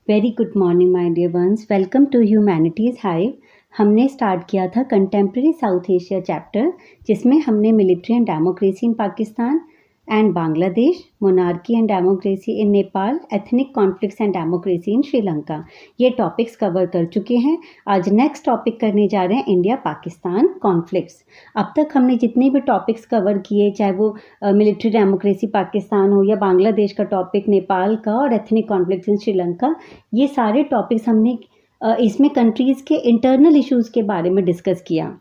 Very good morning my dear ones, welcome to Humanities Hive. हमने start किया था contemporary South Asia chapter, जिसमें हमने military and democracy in Pakistan and Bangladesh, monarchy and democracy in Nepal, ethnic conflicts and democracy in Sri Lanka, ये topics cover कर चुके हैं। आज नेक्स्ट टॉपिक करने जा रहे हैं इंडिया पाकिस्तान कॉन्फ्लिक्ट्स। अब तक हमने जितने भी टॉपिक्स कवर किए, चाहे वो मिलिट्री डेमोक्रेसी पाकिस्तान हो या बांग्लादेश का टॉपिक, नेपाल का और एथनिक कॉन्फ्लिक्ट्स इन श्रीलंका, ये सारे टॉपिक्स हमने इसमें कंट्रीज़ के इंटरनल इश्यूज़ के बारे में डिस्कस किया।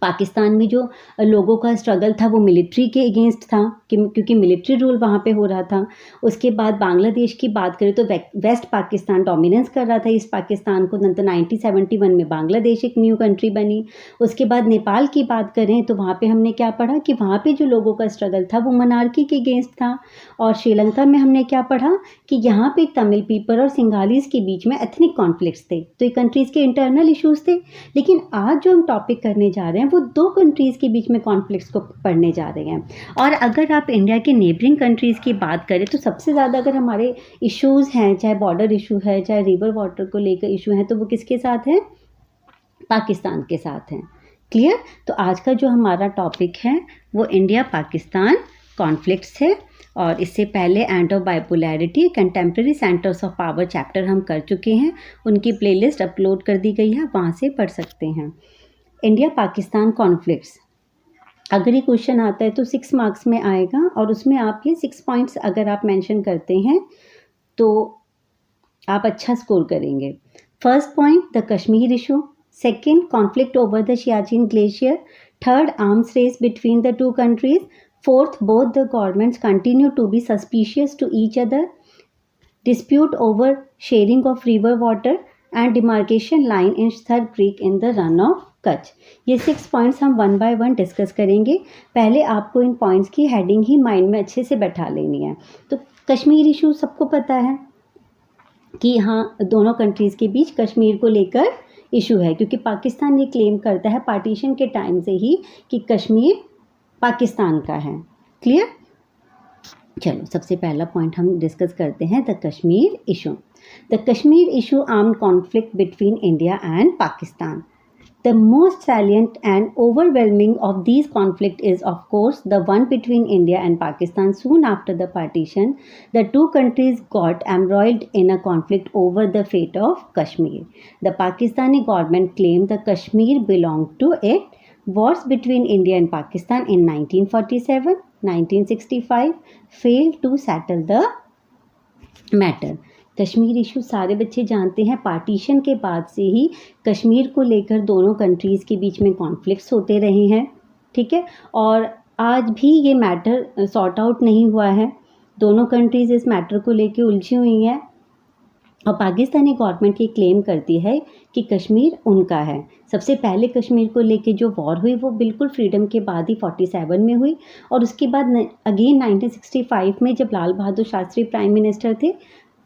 पाकिस्तान में जो लोगों का स्ट्रगल था वो मिलिट्री के अगेंस्ट था, क्योंकि मिलिट्री रूल वहाँ पे हो रहा था। उसके बाद बांग्लादेश की बात करें तो वेस्ट पाकिस्तान डोमिनेंस कर रहा था ईस्ट पाकिस्तान को। 1971 में बांग्लादेश एक न्यू कंट्री बनी। उसके बाद नेपाल की बात करें तो वहाँ पे हमने क्या पढ़ा कि वहाँ पे जो लोगों का स्ट्रगल था वो मोनार्की के अगेंस्ट था। और श्रीलंका में हमने क्या पढ़ा कि यहाँ पे तमिल पीपल और सिंगालीज के बीच में एथनिक कॉन्फ्लिक्ट्स थे। तो ये कंट्रीज़ के इंटरनल इशूज़ थे। लेकिन आज जो हम टॉपिक करने जा रहे हैं वो दो कंट्रीज़ के बीच में कॉन्फ्लिक्ट्स को पढ़ने जा रहे हैं। और अगर आप इंडिया के नेबरिंग कंट्रीज़ की बात करें तो सबसे ज़्यादा अगर हमारे इश्यूज़ हैं, चाहे बॉर्डर इशू है, चाहे रिवर वाटर को लेकर इशू है, तो वो किसके साथ हैं? पाकिस्तान के साथ हैं। क्लियर? तो आज का जो हमारा टॉपिक है वो इंडिया पाकिस्तान कॉन्फ्लिक्ट्स है। और इससे पहले end of bipolarity, contemporary centres of power chapter हम कर चुके हैं। उनकी प्लेलिस्ट अपलोड कर दी गई है, वहाँ से पढ़ सकते हैं। इंडिया पाकिस्तान कॉन्फ्लिक्ट्स, अगर ये क्वेश्चन आता है तो 6 मार्क्स में आएगा और उसमें आप ये 6 पॉइंट्स अगर आप मेंशन करते हैं तो आप अच्छा स्कोर करेंगे। First point, the Kashmir issue. Second, conflict over the Siachen glacier. Third, arms race between the two countries. Fourth, both the governments continue to be suspicious to each other. Dispute over sharing of river water and demarcation line in Sir Creek in the Rann of Kutch. ये 6 points हम 1 bye 1 discuss करेंगे। पहले आपको इन points की heading ही mind में अच्छे से बैठा लेनी है। तो कश्मीर इशू सबको पता है कि हाँ, दोनों कंट्रीज़ के बीच कश्मीर को लेकर इशू है, क्योंकि पाकिस्तान ये क्लेम करता है पार्टीशन के टाइम से ही कि कश्मीर पाकिस्तान का है। क्लियर? चलो, सबसे पहला पॉइंट हम डिस्कस करते हैं, the Kashmir issue. The Kashmir issue armed conflict between India and Pakistan. The most salient and overwhelming of these conflicts is, of course, the one between India and Pakistan soon after the partition. The two countries got embroiled in a conflict over the fate of Kashmir. The Pakistani government claimed the Kashmir belonged to it. Wars between India and Pakistan in 1947, 1965 failed to settle the matter. Kashmir issue सारे बच्चे जानते हैं, partition के बाद से ही कश्मीर को लेकर दोनों कंट्रीज़ के बीच में कॉन्फ्लिक्ट्स होते रहे हैं। ठीक है? और आज भी ये मैटर सॉर्ट आउट नहीं हुआ है। दोनों कंट्रीज़ इस मैटर को लेकर उलझी हुई हैं और पाकिस्तानी गवर्नमेंट ये क्लेम करती है कि कश्मीर उनका है। सबसे पहले कश्मीर को लेके जो वॉर हुई वो बिल्कुल फ्रीडम के बाद ही 47 में हुई, और उसके बाद अगेन 1965 में जब लाल बहादुर शास्त्री प्राइम मिनिस्टर थे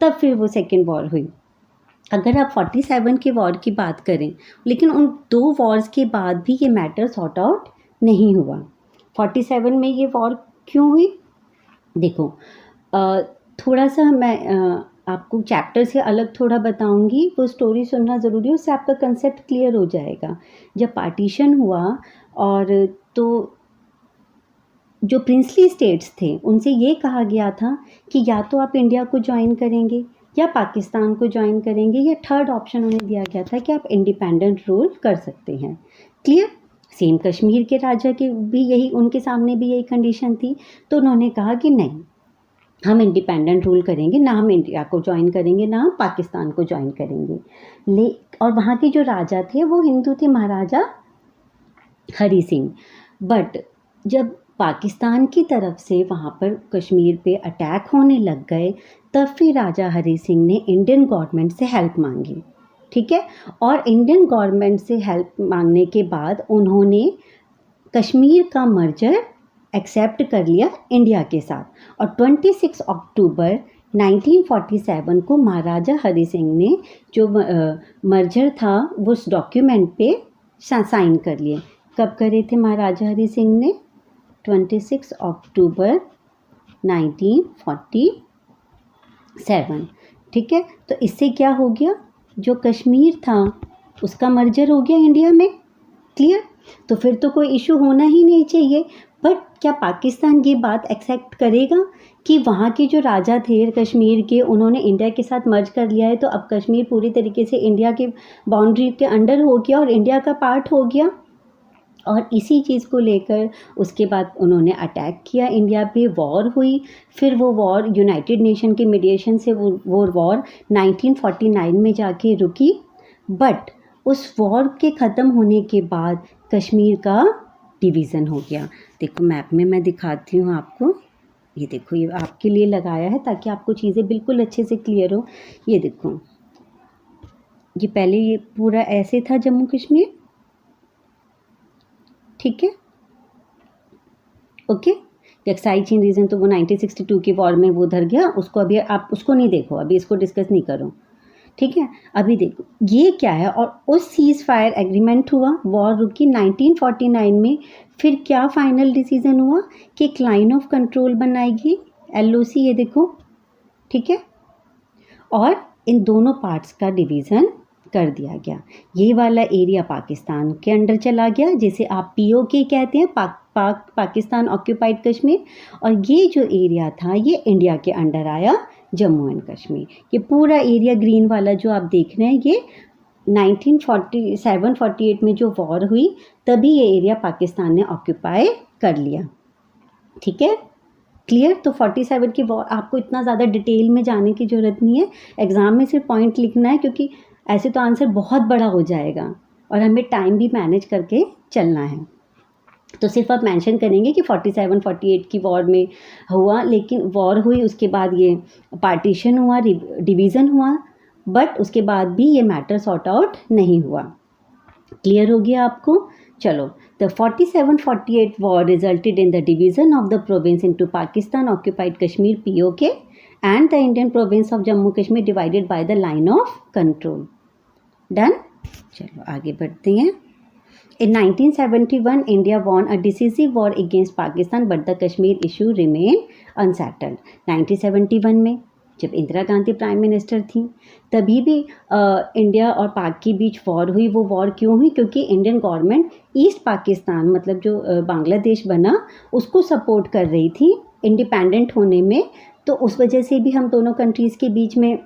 तब फिर वो सेकेंड वॉर हुई। अगर आप 47 के वॉर की बात करें, लेकिन उन दो वॉर्स के बाद भी ये मैटर सॉर्ट आउट नहीं हुआ। 47 में ये वॉर क्यों हुई? देखो, थोड़ा सा मैं आपको चैप्टर से अलग थोड़ा बताऊंगी, वो स्टोरी सुनना ज़रूरी है, उससे आपका कंसेप्ट क्लियर हो जाएगा। जब पार्टीशन हुआ और तो जो प्रिंसली स्टेट्स थे उनसे ये कहा गया था कि या तो आप इंडिया को ज्वाइन करेंगे या पाकिस्तान को ज्वाइन करेंगे, या थर्ड ऑप्शन उन्हें दिया गया था कि आप इंडिपेंडेंट रूल कर सकते हैं। क्लियर? सेम कश्मीर के राजा की भी यही, उनके सामने भी यही कंडीशन थी। तो उन्होंने कहा कि नहीं, हम इंडिपेंडेंट रूल करेंगे, ना हम इंडिया को ज्वाइन करेंगे ना हम पाकिस्तान को ज्वाइन करेंगे। और वहाँ के जो राजा थे वो हिंदू थे, महाराजा हरी सिंह। बट जब पाकिस्तान की तरफ से वहाँ पर कश्मीर पे अटैक होने लग गए, तब फिर राजा हरी सिंह ने इंडियन गवर्नमेंट से हेल्प मांगी। ठीक है? और इंडियन गवर्नमेंट से हेल्प मांगने के बाद उन्होंने कश्मीर का मर्जर एक्सेप्ट कर लिया इंडिया के साथ। और 26 अक्टूबर 1947 को महाराजा हरी सिंह ने जो मर्जर था वो उस डॉक्यूमेंट पे साइन कर लिए। कब करे थे महाराजा हरी सिंह ने? 26 अक्टूबर 1947। ठीक है, तो इससे क्या हो गया, जो कश्मीर था उसका मर्जर हो गया इंडिया में। क्लियर, तो फिर तो कोई इशू होना ही नहीं चाहिए। बट क्या पाकिस्तान ये बात एक्सेप्ट करेगा कि वहाँ के जो राजा थे कश्मीर के, उन्होंने इंडिया के साथ मर्ज कर लिया है, तो अब कश्मीर पूरी तरीके से इंडिया के बाउंड्री के अंडर हो गया और इंडिया का पार्ट हो गया। और इसी चीज़ को लेकर उसके बाद उन्होंने अटैक किया इंडिया पे, वॉर हुई। फिर वो वॉर यूनाइटेड नेशन के मीडिएशन से वो वॉर 1949 में जाके रुकी। बट उस वॉर के ख़त्म होने के बाद कश्मीर का डिवीज़न हो गया। देखो मैप में मैं दिखाती हूँ आपको, ये देखो, ये आपके लिए लगाया है ताकि आपको चीज़ें बिल्कुल अच्छे से क्लियर हो। ये देखो, ये पहले ये पूरा ऐसे था जम्मू कश्मीर, ठीक है, ओके। एक्साई चीन रीजन तो वो 1962 के वॉर में वो उधर गया, उसको अभी आप उसको नहीं देखो, अभी इसको डिस्कस नहीं करो, ठीक है। अभी देखो ये क्या है, और उस सीज फायर एग्रीमेंट हुआ, वॉर रुकी 1949 में। फिर क्या फाइनल डिसीजन हुआ कि एक लाइन ऑफ कंट्रोल बनाएगी, LOC, ये देखो, ठीक है, और इन दोनों पार्ट्स का डिवीज़न कर दिया गया। ये वाला एरिया पाकिस्तान के अंडर चला गया, जिसे आप POK कहते हैं, पाकिस्तान ऑक्यूपाइड कश्मीर। और ये जो एरिया था ये इंडिया के अंडर आया, जम्मू एंड कश्मीर। ये पूरा एरिया ग्रीन वाला जो आप देख रहे हैं, ये 1947-48 में जो वॉर हुई तभी ये एरिया पाकिस्तान ने ऑक्यूपाई कर लिया, ठीक है, क्लियर। तो 47 की वॉर, आपको इतना ज़्यादा डिटेल में जाने की ज़रूरत नहीं है, एग्ज़ाम में सिर्फ पॉइंट लिखना है, क्योंकि ऐसे तो आंसर बहुत बड़ा हो जाएगा और हमें टाइम भी मैनेज करके चलना है। तो सिर्फ आप मेंशन करेंगे कि 47-48 की वॉर में हुआ, लेकिन वॉर हुई, उसके बाद ये पार्टीशन हुआ, डिवीज़न हुआ, बट उसके बाद भी ये मैटर सॉर्ट आउट नहीं हुआ। क्लियर हो गया आपको? चलो, the 47-48 war resulted in the division of the province into Pakistan occupied Kashmir POK and the Indian province of Jammu Kashmir divided by the line of control. Done, चलो आगे बढ़ते हैं। In 1971, India won a decisive war against Pakistan, but the Kashmir issue remained unsettled. 1971 में जब Indira Gandhi prime minister थी, तभी भी India और पाक के बीच वॉर हुई। वो वॉर क्यों हुई? क्योंकि इंडियन गवर्नमेंट ईस्ट पाकिस्तान, मतलब जो बांग्लादेश बना, उसको सपोर्ट कर रही थी इंडिपेंडेंट होने में। तो उस वजह से भी हम दोनों कंट्रीज़ के बीच में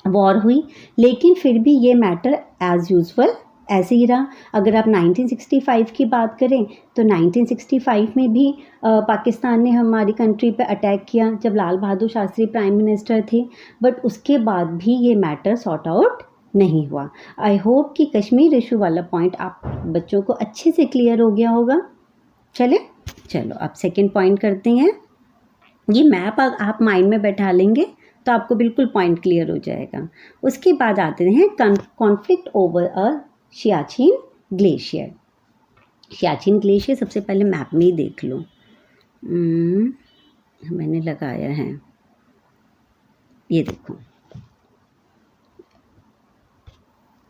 वॉर हुई। लेकिन फिर भी ये मैटर एज़ यूजुअल ऐसे ही रहा। अगर आप 1965 की बात करें तो 1965 में भी पाकिस्तान ने हमारी कंट्री पे अटैक किया जब लाल बहादुर शास्त्री प्राइम मिनिस्टर थे, बट उसके बाद भी ये मैटर सॉर्ट आउट नहीं हुआ। आई होप कि कश्मीर इशू वाला पॉइंट आप बच्चों को अच्छे से क्लियर हो गया होगा। चलो अब सेकेंड पॉइंट करते हैं। ये मैप आप माइंड में बैठा लेंगे तो आपको बिल्कुल पॉइंट क्लियर हो जाएगा। उसके बाद आते हैं conflict over a Siachen glacier. Siachen glacier सबसे पहले मैप में ही देख लो, मैंने लगाया है, ये देखो,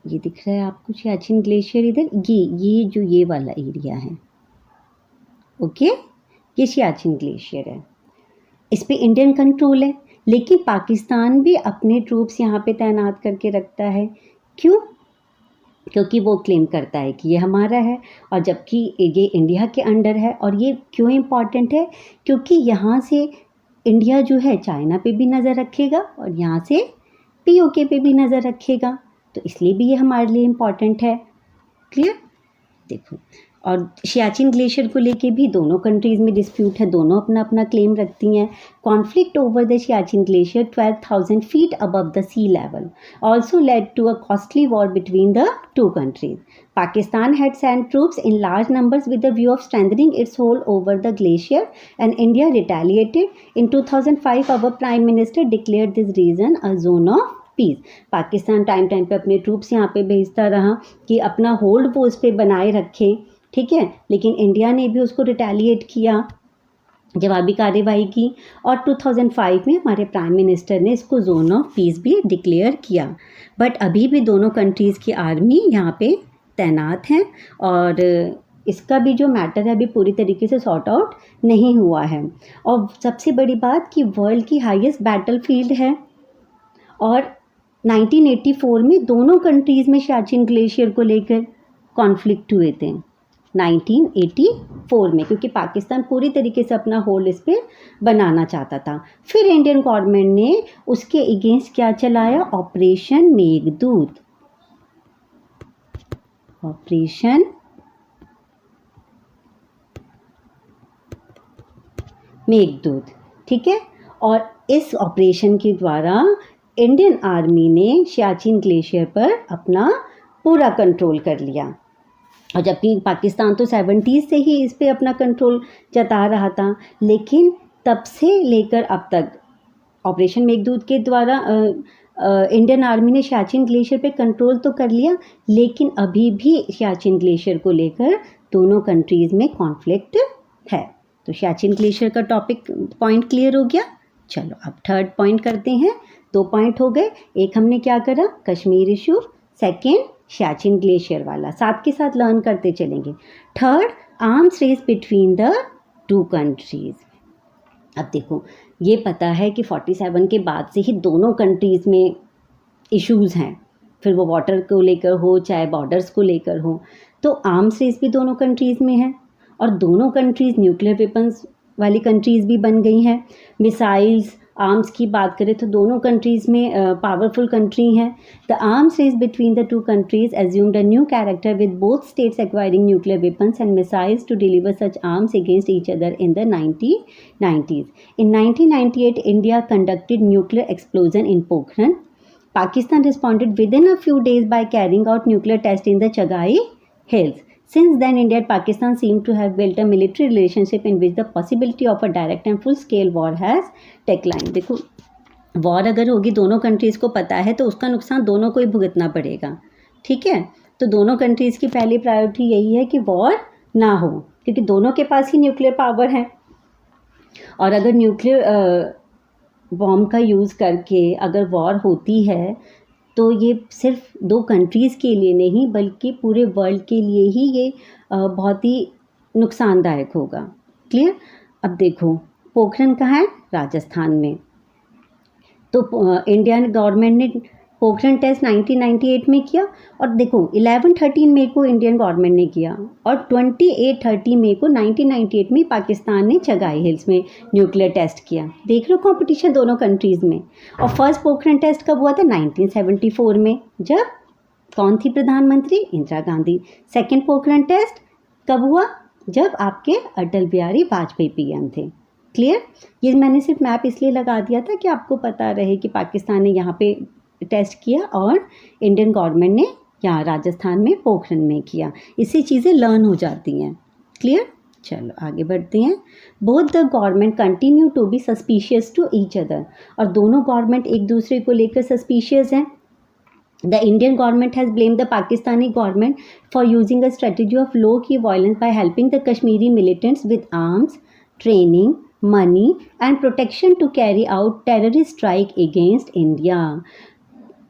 ये दिख रहा है आपको सियाचिन ग्लेशियर इधर, ये जो ये वाला एरिया है, ओके, ये सियाचिन ग्लेशियर है। इस पे इंडियन कंट्रोल है, लेकिन पाकिस्तान भी अपने ट्रूप्स यहाँ पे तैनात करके रखता है। क्यों? क्योंकि वो क्लेम करता है कि ये हमारा है, और जबकि ये इंडिया के अंडर है। और ये क्यों इम्पॉर्टेंट है? क्योंकि यहाँ से इंडिया जो है चाइना पे भी नज़र रखेगा और यहाँ से POK पे भी नज़र रखेगा, तो इसलिए भी ये हमारे लिए इम्पॉर्टेंट है। क्लियर? देखो, और सियाचिन ग्लेशियर को लेके भी दोनों कंट्रीज़ में डिस्प्यूट है, दोनों अपना अपना क्लेम रखती हैं। Conflict over the Siachen glacier 12,000 feet above the sea level also led to a costly war between the two countries. Pakistan had sent troops in large numbers with the view of strengthening its hold over the glacier, and India retaliated. In 2005, our Prime Minister declared this region a zone of peace. Pakistan time time पे अपने troops यहाँ पे भेजता रहा कि अपना hold वो उस पर बनाए रखे, ठीक है, लेकिन इंडिया ने भी उसको रिटेलिएट किया, जवाबी कार्यवाही की, और 2005 में हमारे प्राइम मिनिस्टर ने इसको जोन ऑफ पीस भी डिक्लेयर किया। बट अभी भी दोनों कंट्रीज़ की आर्मी यहाँ पे तैनात हैं, और इसका भी जो मैटर है अभी पूरी तरीके से सॉर्ट आउट नहीं हुआ है। और सबसे बड़ी बात कि वर्ल्ड की हाईएस्ट बैटल फील्ड है, और 1984 में दोनों कंट्रीज़ में सियाचिन ग्लेशियर को लेकर कॉन्फ्लिक्ट हुए थे 1984 में, क्योंकि पाकिस्तान पूरी तरीके से अपना होल्ड इस पर बनाना चाहता था। फिर इंडियन गवर्नमेंट ने उसके अगेंस्ट क्या चलाया, ऑपरेशन मेघदूत। ऑपरेशन मेघदूत, ठीक है। और इस ऑपरेशन के द्वारा इंडियन आर्मी ने सियाचिन ग्लेशियर पर अपना पूरा कंट्रोल कर लिया। और जबकि पाकिस्तान तो 70s से ही इस पे अपना कंट्रोल जता रहा था, लेकिन तब से लेकर अब तक ऑपरेशन मेघदूत के द्वारा इंडियन आर्मी ने सियाचिन ग्लेशियर पे कंट्रोल तो कर लिया, लेकिन अभी भी सियाचिन ग्लेशियर को लेकर दोनों कंट्रीज़ में कॉन्फ्लिक्ट है। तो सियाचिन ग्लेशियर का टॉपिक पॉइंट क्लियर हो गया। चलो अब थर्ड पॉइंट करते हैं। 2 पॉइंट हो गए, एक हमने क्या करा, Kashmir issue, second Siachen glacier वाला, साथ के साथ लर्न करते चलेंगे। Third, arms race between the 2 countries. अब देखो, ये पता है कि 47 के बाद से ही दोनों कंट्रीज़ में इश्यूज़ हैं, फिर वो वाटर को लेकर हो चाहे बॉर्डर्स को लेकर हो। तो आर्म्स रेस भी दोनों कंट्रीज़ में है, और दोनों कंट्रीज़ न्यूक्लियर वेपन्स वाली कंट्रीज़ भी बन गई हैं। मिसाइल्स, आर्म्स की बात करें तो दोनों कंट्रीज़ में पावरफुल कंट्री हैं। The arms race between the 2 countries assumed a new character, with both states acquiring nuclear weapons and missiles to deliver such arms against each other in the 1990s. In 1998, India conducted nuclear explosion in Pokhran. Pakistan responded within a few days by carrying out nuclear tests in the Chagai Hills. Since then, India and Pakistan seem to have built a military relationship in which the possibility of a direct and full-scale war has declined. देखो, war अगर होगी, दोनों countries को पता है, तो उसका नुकसान दोनों को ही भुगतना पड़ेगा, ठीक है। तो दोनों कंट्रीज़ की पहली प्रायोरिटी यही है कि वॉर ना हो, क्योंकि दोनों के पास ही न्यूक्लियर पावर है। और अगर न्यूक्लियर बॉम्ब का यूज़ करके अगर वॉर होती है, तो ये सिर्फ 2 कंट्रीज़ के लिए नहीं बल्कि पूरे वर्ल्ड के लिए ही ये बहुत ही नुकसानदायक होगा। क्लियर। अब देखो, पोखरण कहाँ है, राजस्थान में। तो इंडियन गवर्नमेंट ने पोखरण टेस्ट 1998 में किया, और देखो 11-13 मई को इंडियन गवर्नमेंट ने किया, और 28-30 मई को 1998 में पाकिस्तान ने चगाई हिल्स में न्यूक्लियर टेस्ट किया। देख लो कंपटीशन दोनों कंट्रीज़ में। और फर्स्ट पोखरण टेस्ट कब हुआ था, 1974 में, जब कौन थी प्रधानमंत्री, इंदिरा गांधी। सेकेंड पोखरण टेस्ट कब हुआ, जब आपके अटल बिहारी वाजपेयी पीएम थे। क्लियर। ये मैंने सिर्फ मैप इसलिए लगा दिया था कि आपको पता रहे कि पाकिस्तान ने यहाँ पे टेस्ट किया और इंडियन गवर्नमेंट ने यहाँ राजस्थान में पोखरण में किया। इससे चीज़ें लर्न हो जाती हैं। क्लियर। चलो आगे बढ़ते हैं। Both the government continue to be suspicious to each other, और दोनों गवर्नमेंट एक दूसरे को लेकर सस्पिशियस हैं। The Indian government has blamed the Pakistani government for using a strategy of low-key violence by helping the Kashmiri militants with arms, training, money and protection to carry out terrorist strike against India.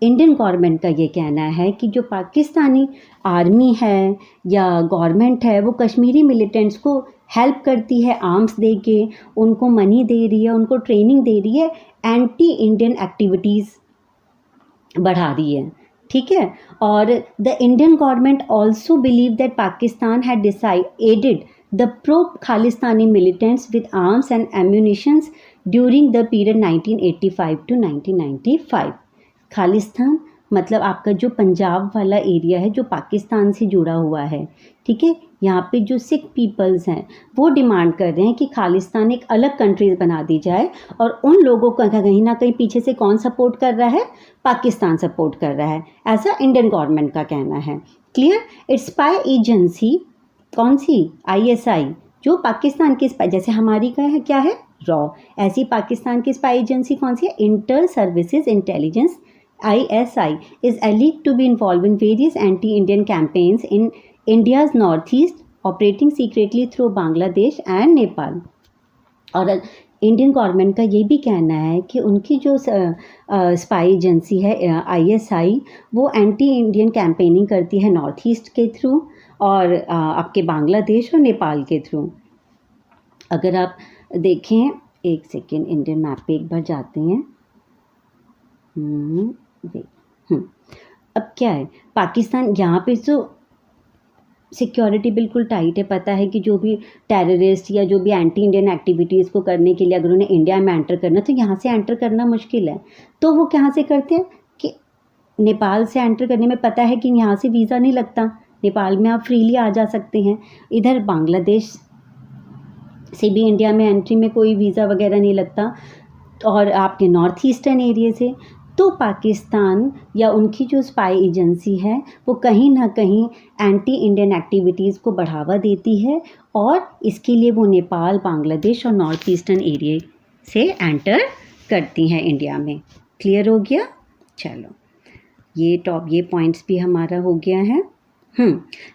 Indian government का ये कहना है कि जो Pakistani army है या government है, वो कश्मीरी मिलिटेंट्स को हेल्प करती है, आर्म्स दे के उनको मनी दे रही है, उनको ट्रेनिंग दे रही है, एंटी इंडियन एक्टिविटीज़ बढ़ा रही है, ठीक है। और the Indian government also believe that Pakistan had decided the pro Khalistani militants with arms and ammunitions during the period 1985 to 1995। Khalistan मतलब आपका जो पंजाब वाला एरिया है जो पाकिस्तान से जुड़ा हुआ है, ठीक है। यहाँ पे जो सिख पीपल्स हैं वो डिमांड कर रहे हैं कि खालिस्तान एक अलग कंट्रीज बना दी जाए, और उन लोगों का कहीं ना कहीं पीछे से कौन सपोर्ट कर रहा है, पाकिस्तान सपोर्ट कर रहा है, ऐसा इंडियन गवर्नमेंट का कहना है। क्लियर। इट्स स्पाई एजेंसी कौन सी, ISI, जो पाकिस्तान की स्पाई, जैसे हमारी का है क्या है, रॉ, ऐसी पाकिस्तान की स्पाई एजेंसी कौन सी है, inter services intelligence, ISI is alleged to be involved in various anti-Indian campaigns in India's northeast, operating secretly through Bangladesh and Nepal। और इंडियन गवर्नमेंट का ये भी कहना है कि उनकी जो स्पाई एजेंसी है ISI, वो एंटी इंडियन कैंपेनिंग करती है नॉर्थ ईस्ट के थ्रू और आपके बांग्लादेश और नेपाल के थ्रू। अगर आप देखें, एक सेकेंड, इंडियन मैप पे एक बार जाते हैं। देख अब क्या है, पाकिस्तान यहाँ पे तो सिक्योरिटी बिल्कुल टाइट है। पता है कि जो भी टेररिस्ट या जो भी एंटी इंडियन एक्टिविटीज़ को करने के लिए अगर उन्हें इंडिया में एंटर करना, तो यहाँ से एंटर करना मुश्किल है। तो वो कहाँ से करते हैं कि नेपाल से एंटर करने में पता है कि यहाँ से वीज़ा नहीं लगता, नेपाल में आप फ्रीली आ जा सकते हैं। इधर बांग्लादेश से भी इंडिया में एंट्री में कोई वीज़ा वगैरह नहीं लगता, और आपके नॉर्थ ईस्टर्न एरिया से। तो पाकिस्तान या उनकी जो स्पाई एजेंसी है वो कहीं ना कहीं एंटी इंडियन एक्टिविटीज़ को बढ़ावा देती है, और इसके लिए वो नेपाल, बांग्लादेश और नॉर्थ ईस्टर्न एरिया से एंटर करती हैं इंडिया में। क्लियर हो गया? चलो, ये पॉइंट्स भी हमारा हो गया है।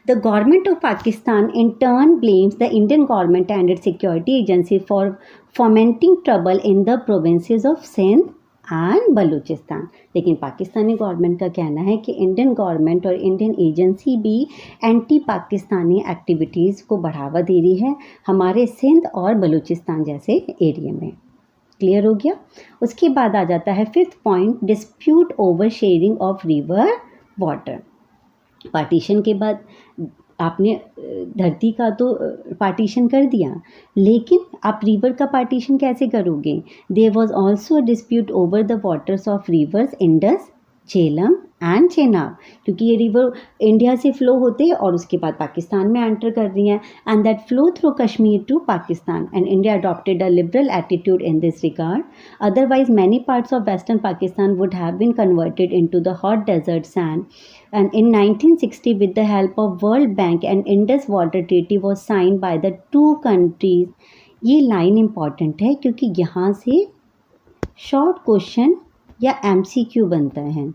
The government of Pakistan in turn blames the Indian government and its security agencies for fomenting trouble in the provinces of Sindh and Balochistan. लेकिन पाकिस्तानी गवर्नमेंट का कहना है कि इंडियन गवर्नमेंट और इंडियन एजेंसी भी एंटी पाकिस्तानी एक्टिविटीज़ को बढ़ावा दे रही है हमारे सिंध और बलूचिस्तान जैसे एरिया में। क्लियर हो गया? उसके बाद आ जाता है fifth point, dispute over sharing of river water. Partition के बाद आपने धरती का तो पार्टीशन कर दिया, लेकिन आप रिवर का पार्टीशन कैसे करोगे? There was also a dispute over the waters of rivers Indus, Jhelum and Chenab, क्योंकि ये रिवर इंडिया से फ्लो होते हैं और उसके बाद पाकिस्तान में एंटर कर रही हैं, and that flow through Kashmir to Pakistan, and India adopted a liberal attitude in this regard. Otherwise many parts of western Pakistan would have been converted into the hot desert sand, and in 1960 with the help of World Bank and Indus Water Treaty was signed by the two countries। ये line important है क्योंकि यहाँ से short question या MCQ बनता है।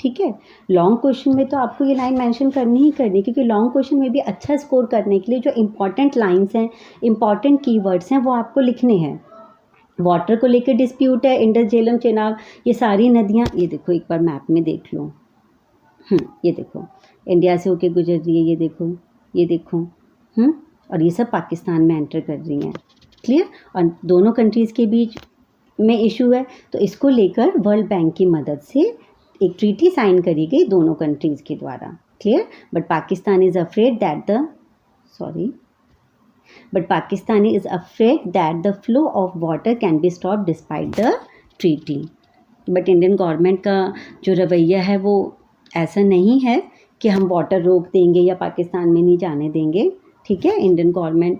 ठीक है, लॉन्ग क्वेश्चन में तो आपको ये लाइन मेंशन करनी ही करनी, क्योंकि लॉन्ग क्वेश्चन में भी अच्छा स्कोर करने के लिए जो इम्पॉर्टेंट लाइंस हैं, इम्पॉर्टेंट कीवर्ड्स हैं, वो आपको लिखने हैं। वाटर को लेकर डिस्प्यूट है, इंडस, झेलम, चेनाब, ये सारी नदियाँ, ये देखो एक बार मैप में देख लो। ये देखो इंडिया से होके गुजर रही है, ये देखो और ये सब पाकिस्तान में एंटर कर रही हैं। क्लियर? और दोनों कंट्रीज़ के बीच में इशू है, तो इसको लेकर वर्ल्ड बैंक की मदद से एक ट्रीटी साइन करी गई दोनों कंट्रीज़ के द्वारा। Clear? But Pakistan is afraid that the flow of water can be stop despite the treaty. But Indian government का जो रवैया है वो ऐसा नहीं है कि हम वाटर रोक देंगे या पाकिस्तान में नहीं जाने देंगे। ठीक है, इंडियन गवर्नमेंट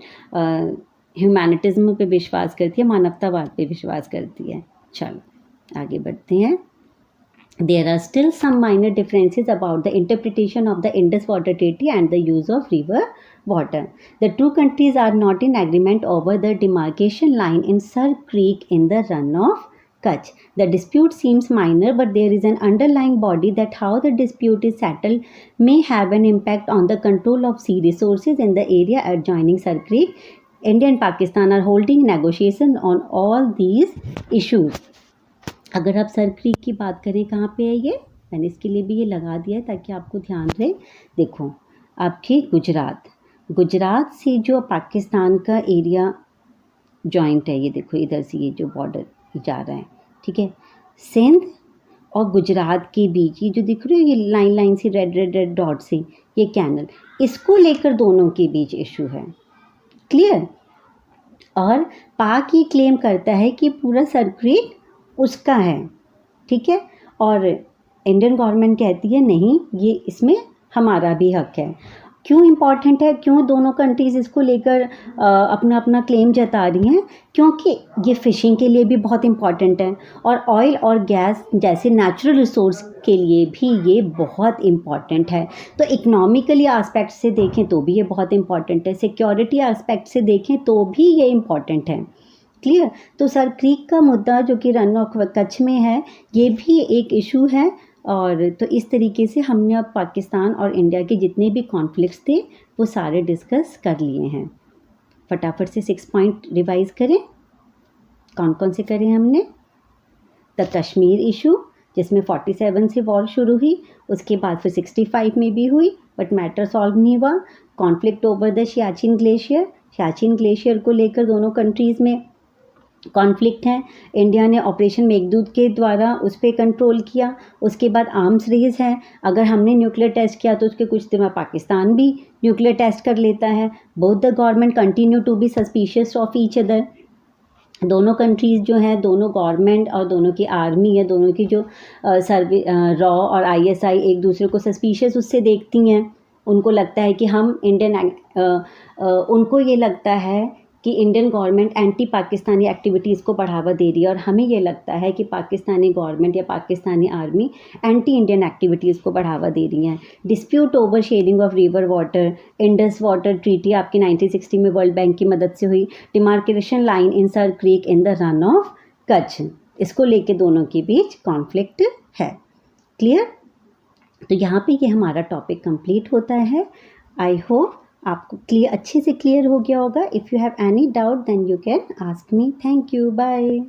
ह्यूमैनिटिज्म पे विश्वास करती है, मानवतावाद पे विश्वास करती है। चलो आगे बढ़ते हैं। There are still some minor differences about the interpretation of the Indus Water Treaty and the use of river water. The two countries are not in agreement over the demarcation line in Sar Creek in the run of Kutch. The dispute seems minor, but there is an underlying body that how the dispute is settled may have an impact on the control of sea resources in the area adjoining Sar Creek. India and Pakistan are holding negotiation on all these issues. अगर आप sir creek की बात करें, कहाँ पे है ये? मैंने इसके लिए भी ये लगा दिया है ताकि आपको ध्यान रहे। देखो आपके गुजरात से जो पाकिस्तान का एरिया जॉइंट है, ये देखो इधर से ये जो बॉर्डर जा रहा है, ठीक है, सिंध और गुजरात के बीच ये जो दिख रही है, ये लाइन से रेड डॉट से, ये कैनल, इसको लेकर दोनों के बीच इशू है। क्लियर? और पाक ये क्लेम करता है कि पूरा सर क्रीक उसका है। ठीक है, और इंडियन गवर्नमेंट कहती है नहीं, ये इसमें हमारा भी हक है। क्यों इम्पॉर्टेंट है, क्यों दोनों कंट्रीज़ इसको लेकर अपना अपना क्लेम जता रही हैं? क्योंकि ये फ़िशिंग के लिए भी बहुत इम्पॉर्टेंट है, और ऑयल और गैस जैसे नेचुरल रिसोर्स के लिए भी ये बहुत इम्पॉर्टेंट है। तो इकोनॉमिकली आस्पेक्ट से देखें तो भी ये बहुत इम्पॉर्टेंट है, सिक्योरिटी आस्पेक्ट से देखें तो भी ये इम्पॉर्टेंट है। क्लियर? तो सर क्रीक का मुद्दा जो कि रन ऑफ कच्छ में है, ये भी एक इशू है। और तो इस तरीके से हमने अब पाकिस्तान और इंडिया के जितने भी कॉन्फ्लिक्ट्स थे वो सारे डिस्कस कर लिए हैं। फटाफट से 6 पॉइंट रिवाइज़ करें। कौन कौन से करें हमने? द कश्मीर इशू, जिसमें 47 से वॉर शुरू हुई, उसके बाद फिर 65 में भी हुई, बट मैटर सॉल्व नहीं हुआ। Conflict over the Siachen glacier को लेकर दोनों कंट्रीज़ में कॉन्फ्लिक्ट है। इंडिया ने ऑपरेशन मेघदूत के द्वारा उस पर कंट्रोल किया। उसके बाद आर्म्स रेस है। अगर हमने न्यूक्लियर टेस्ट किया तो उसके कुछ दिन बाद पाकिस्तान भी न्यूक्लियर टेस्ट कर लेता है। Both the government continue to be suspicious of each other. दोनों कंट्रीज़ जो हैं, दोनों गवर्नमेंट और दोनों की आर्मी है, दोनों की जो सर्वे रॉ और आईएसआई एक दूसरे को सस्पिशियस उससे देखती हैं। उनको लगता है कि हम उनको ये लगता है कि Indian government anti Pakistani activities को बढ़ावा दे रही है, और हमें ये लगता है कि पाकिस्तानी गवर्नमेंट या Pakistani army anti Indian activities को बढ़ावा दे रही हैं। Dispute over sharing of river water, Indus water treaty आपकी 1960 में वर्ल्ड बैंक की मदद से हुई। Demarcation line in sir creek in the Rann of Kutch, इसको लेके दोनों के बीच कॉन्फ्लिक्ट है। क्लियर? तो यहाँ पे ये हमारा टॉपिक कंप्लीट होता है। आई होप आपको अच्छे से क्लियर हो गया होगा। If you have any doubt then you can ask me. Thank you, bye.